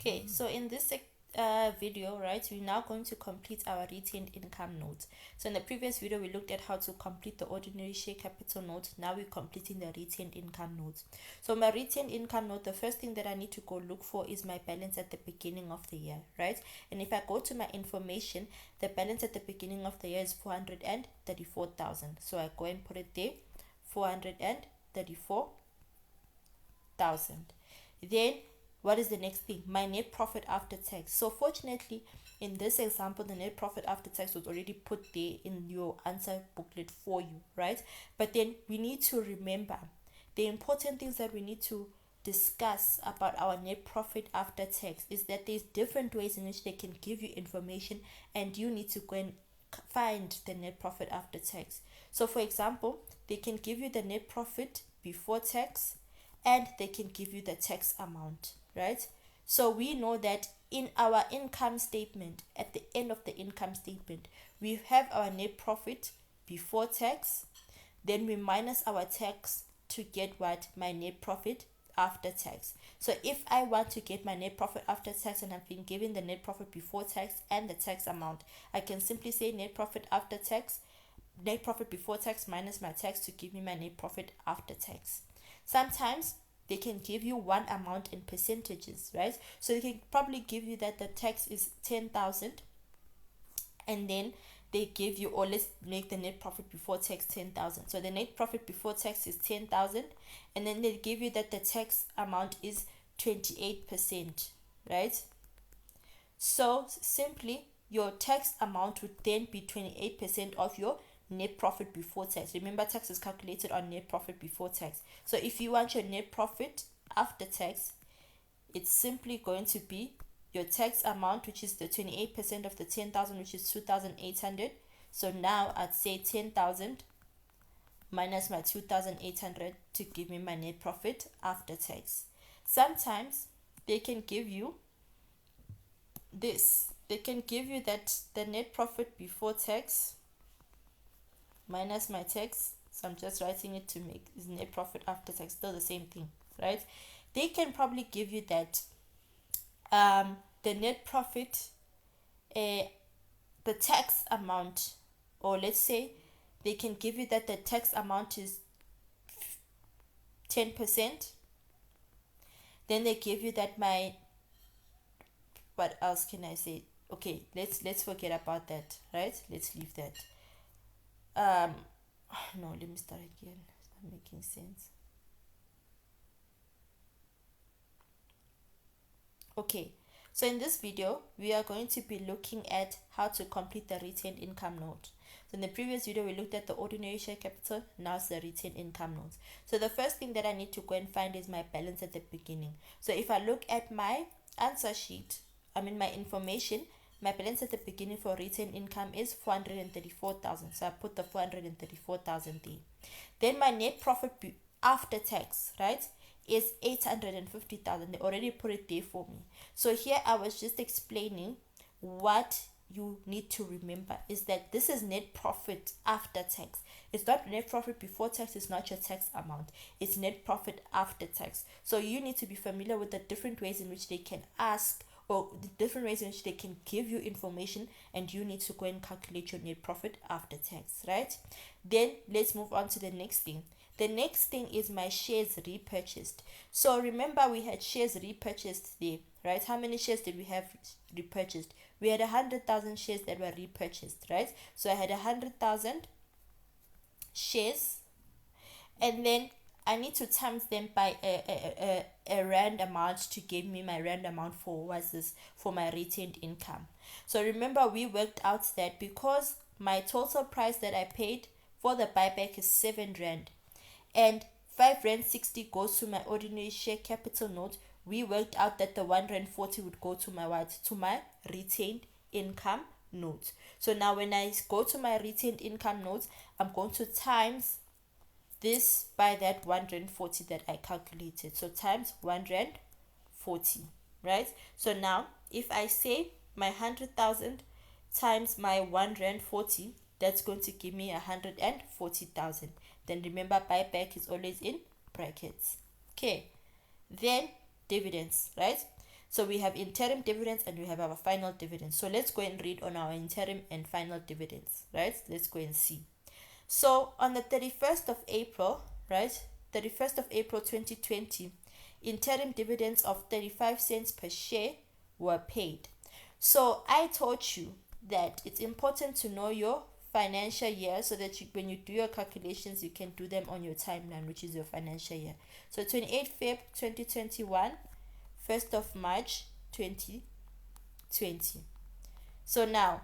Okay, so in this video, right, we're now going to complete our retained income note. So in the previous video, we looked at how to complete the ordinary share capital note. Now we're completing the retained income note. So my retained income note, the first thing that I need to go look for is my balance at the beginning of the year, right? And if I go to my information, the balance at the beginning of the year is 434,000. So I go and put it there, 434,000. Then what is the next thing? My net profit after tax. So fortunately, in this example, the net profit after tax was already put there in your answer booklet for you, right? But then we need to remember the important things that we need to discuss about our net profit after tax is that there's different ways in which they can give you information, and you need to go and find the net profit after tax. So for example, they can give you the net profit before tax, and they can give you the tax amount, right? So we know that in our income statement, at the end of the income statement, we have our net profit before tax, then we minus our tax to get what? My net profit after tax. So if I want to get my net profit after tax and I've been given the net profit before tax and the tax amount, I can simply say net profit after tax, net profit before tax minus my tax to give me my net profit after tax. Sometimes they can give you one amount in percentages, right? So they can probably give you that the tax is 10,000, and then they give you, or let's make the net profit before tax 10,000. So the net profit before tax is 10,000, and then they give you that the tax amount is 28%, right? So simply your tax amount would then be 28% of your net profit before tax. Remember, tax is calculated on net profit before tax. So if you want your net profit after tax, it's simply going to be your tax amount, which is the 28% of the 10,000, which is 2,800. So now I'd say 10,000 minus my 2,800 to give me my net profit after tax. Sometimes they can give you this. They can give you that the net profit before tax minus my tax. So I'm just writing it to make is net profit after tax, still the same thing, right? They can probably give you that the net profit, the tax amount, or let's say they can give you that the tax amount is 10%. Then they give you that my, what else can I say? Okay, let's forget about that, right? Let's leave that. No, let me start again. It's not making sense. Okay, so in this video, we are going to be looking at how to complete the retained income note. So in the previous video, we looked at the ordinary share capital. Now it's the retained income note. So the first thing that I need to go and find is my balance at the beginning. So if I look at my answer sheet, my information, my balance at the beginning for retained income is 434,000. So I put the 434,000 there. Then my net profit after tax, right, is 850,000. They already put it there for me. So here I was just explaining what you need to remember is that this is net profit after tax. It's not net profit before tax. It's not your tax amount. It's net profit after tax. So you need to be familiar with the different ways in which they can ask, or the different ways in which they can give you information, and you need to go and calculate your net profit after tax, right? Then let's move on to the next thing. The next thing is my shares repurchased. So remember, we had shares repurchased there, right? How many shares did we have repurchased? We had 100,000 shares that were repurchased, right? So I had 100,000 shares, and then I need to times them by a rand amount to give me my rand amount for what's this, for my retained income. So remember, we worked out that because my total price that I paid for the buyback is 7 rand, and 5 rand 60 goes to my ordinary share capital note, we worked out that the 1 rand 40 would go to my what? To my retained income note. So now when I go to my retained income note, I'm going to times this by that 1 rand 40 that I calculated. So times 1 rand 40, right? So now if I say my 100,000 times my 1 rand 40, that's going to give me 140,000. Then remember, buyback is always in brackets. Okay, then dividends, right? So we have interim dividends and we have our final dividends. So let's go and read on our interim and final dividends, right? Let's go and see. So on the 31st of April, right? 31st of April 2020, interim dividends of 35 cents per share were paid. So I taught you that it's important to know your financial year so that when you do your calculations, you can do them on your timeline, which is your financial year. So 28th Feb 2021, 1st of March 2020. So now,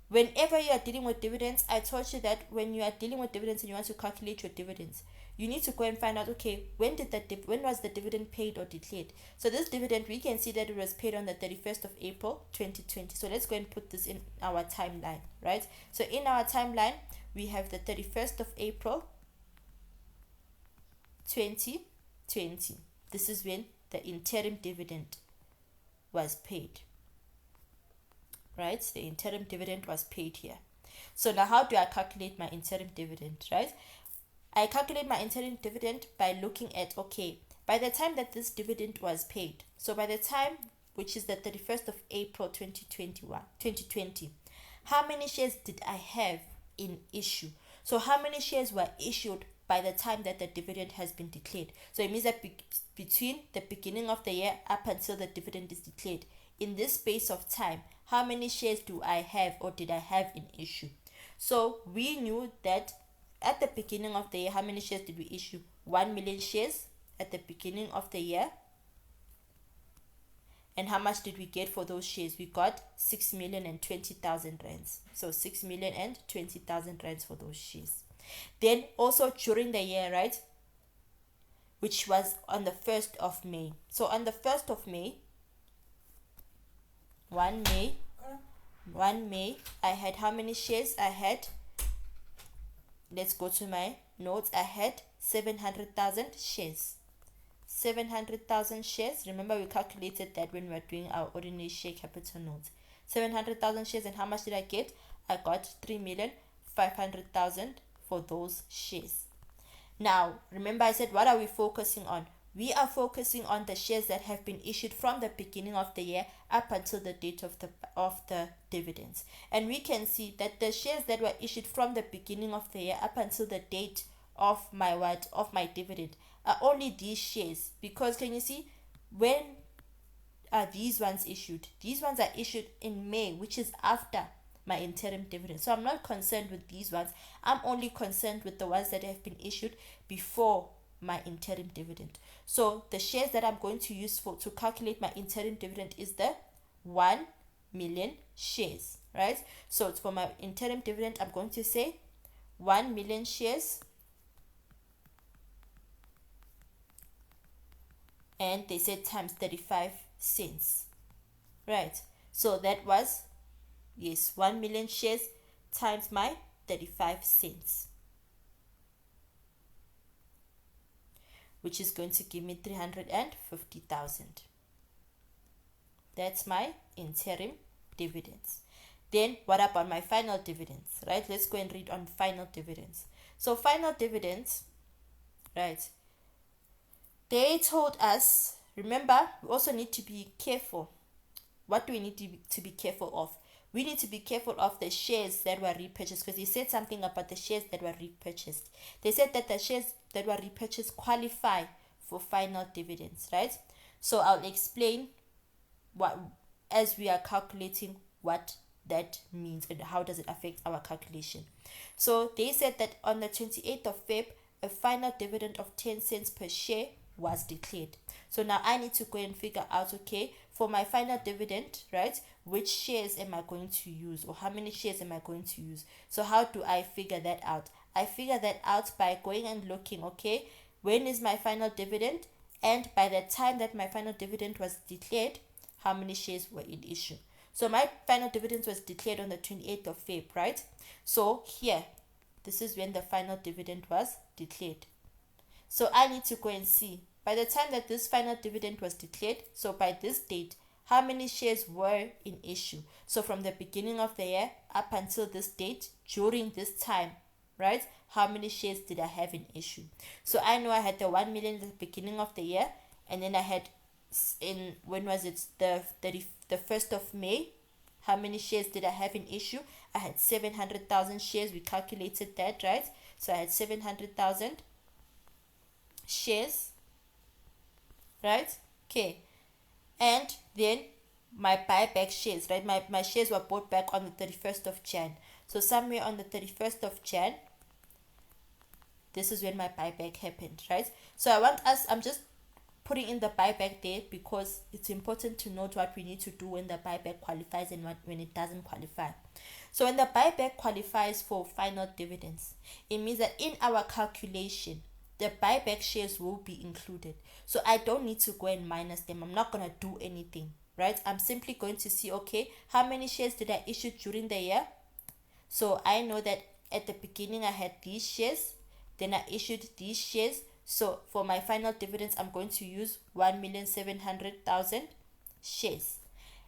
whenever you are dealing with dividends, I taught you that when you are dealing with dividends and you want to calculate your dividends, you need to go and find out, okay, when was the dividend paid or declared? So this dividend, we can see that it was paid on the 31st of April 2020. So let's go and put this in our timeline, right? So in our timeline, we have the 31st of April 2020. This is when the interim dividend was paid, right? The interim dividend was paid here. So now how do I calculate my interim dividend, right? I calculate my interim dividend by looking at, okay, by the time that this dividend was paid, so by the time, which is the 31st of April 2020, how many shares did I have in issue? So how many shares were issued by the time that the dividend has been declared? So it means that between the beginning of the year up until the dividend is declared, in this space of time, how many shares do I have or did I have in issue? So we knew that at the beginning of the year, how many shares did we issue? 1 million shares at the beginning of the year. And how much did we get for those shares? We got 6,020,000 rands. So 6,020,000 rands for those shares. Then also during the year, right, which was on the 1st of May. So on the 1st of May, 1 May, I had how many shares? I had, let's go to my notes, I had 700,000 shares. 700,000 shares. Remember, we calculated that when we were doing our ordinary share capital notes. 700,000 shares, and how much did I get? I got 3,500,000 for those shares. Now, remember I said, what are we focusing on? We are focusing on the shares that have been issued from the beginning of the year up until the date of the dividends. And we can see that the shares that were issued from the beginning of the year up until the date of my dividend are only these shares. Because can you see, when are these ones issued? These ones are issued in May, which is after my interim dividend. So I'm not concerned with these ones. I'm only concerned with the ones that have been issued before my interim dividend. So the shares that I'm going to use to calculate my interim dividend is the 1 million shares, right? So for my interim dividend, I'm going to say 1 million shares, and they said times 35 cents, right? So that was, yes, 1 million shares times my 35 cents, which is going to give me 350,000. That's my interim dividends. Then what about my final dividends, right? Let's go and read on final dividends. So final dividends, right, they told us, remember, we also need to be careful. What do we need to be careful of? We need to be careful of the shares that were repurchased, because they said something about the shares that were repurchased. They said that the shares that were repurchased qualify for final dividends, right? So I'll explain what, as we are calculating, what that means and how does it affect our calculation. So they said that on the 28th of Feb, a final dividend of 10 cents per share was declared. So now I need to go and figure out, okay, for my final dividend, right, which shares am I going to use, or how many shares am I going to use? So how do I figure that out? I figure that out by going and looking, okay, when is my final dividend, and by the time that my final dividend was declared, how many shares were in issue. So my final dividend was declared on the 28th of Feb, right? So here, this is when the final dividend was declared. So I need to go and see, by the time that this final dividend was declared, so by this date, how many shares were in issue. So from the beginning of the year up until this date, during this time, right, how many shares did I have in issue? So I know I had the 1 million at the beginning of the year, and then I had in, when was it, the 1st of May, how many shares did I have in issue? I had 700,000 shares. We calculated that, right? So I had 700,000 shares, right? Okay. And then my buyback shares, right? My shares were bought back on the 31st of Jan. So somewhere on the 31st of Jan, this is when my buyback happened, right? So I'm just putting in the buyback there because it's important to note what we need to do when the buyback qualifies and when it doesn't qualify. So when the buyback qualifies for final dividends, it means that in our calculation, the buyback shares will be included. So I don't need to go and minus them. I'm not going to do anything, right? I'm simply going to see, okay, how many shares did I issue during the year? So I know that at the beginning I had these shares, then I issued these shares. So for my final dividends, I'm going to use 1,700,000 shares.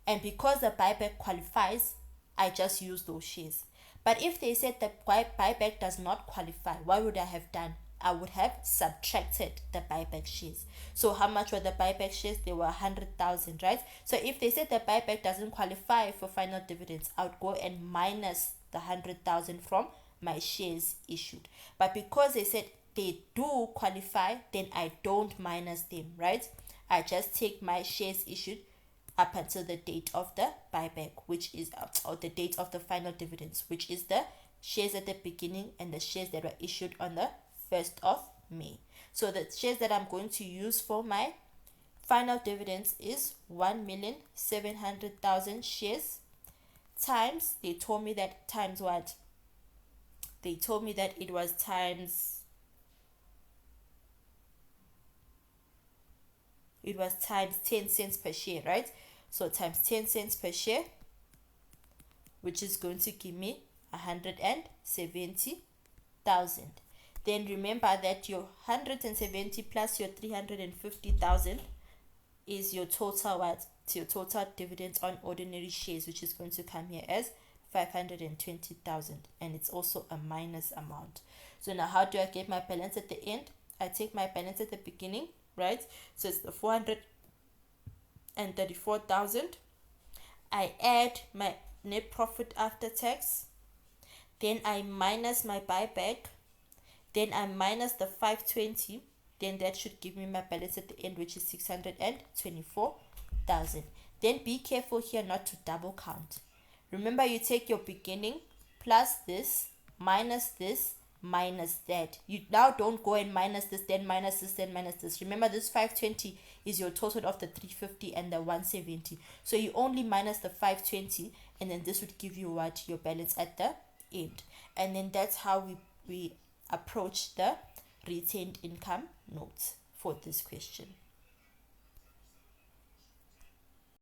And because the buyback qualifies, I just use those shares. But if they said the buyback does not qualify, what would I have done? I would have subtracted the buyback shares. So how much were the buyback shares? They were 100,000, right? So if they said the buyback doesn't qualify for final dividends, I would go and minus the 100,000 from my shares issued. But because they said they do qualify, then I don't minus them, right? I just take my shares issued up until the date of the buyback, which is or the date of the final dividends, which is the shares at the beginning and the shares that were issued on the 1st of May. So the shares that I'm going to use for my final dividends is 1,700,000 shares times, they told me that times what? They told me that it was times 10 cents per share, right? So times 10 cents per share, which is going to give me 170,000. Then remember that your 170 plus your 350,000 is your total what? It's your total dividends on ordinary shares, which is going to come here as 520,000, and it's also a minus amount. So now how do I get my balance at the end? I take my balance at the beginning, right? So it's the 434,000. I add my net profit after tax, then I minus my buyback, then I minus the 520, then that should give me my balance at the end, which is 624,000. Then be careful here not to double count. Remember, you take your beginning plus this minus that. You now don't go and minus this, then minus this, then minus this. Remember, this 520 is your total of the 350 and the 170. So you only minus the 520, and then this would give you what? Your balance at the end. And then that's how we approach the retained income notes for this question.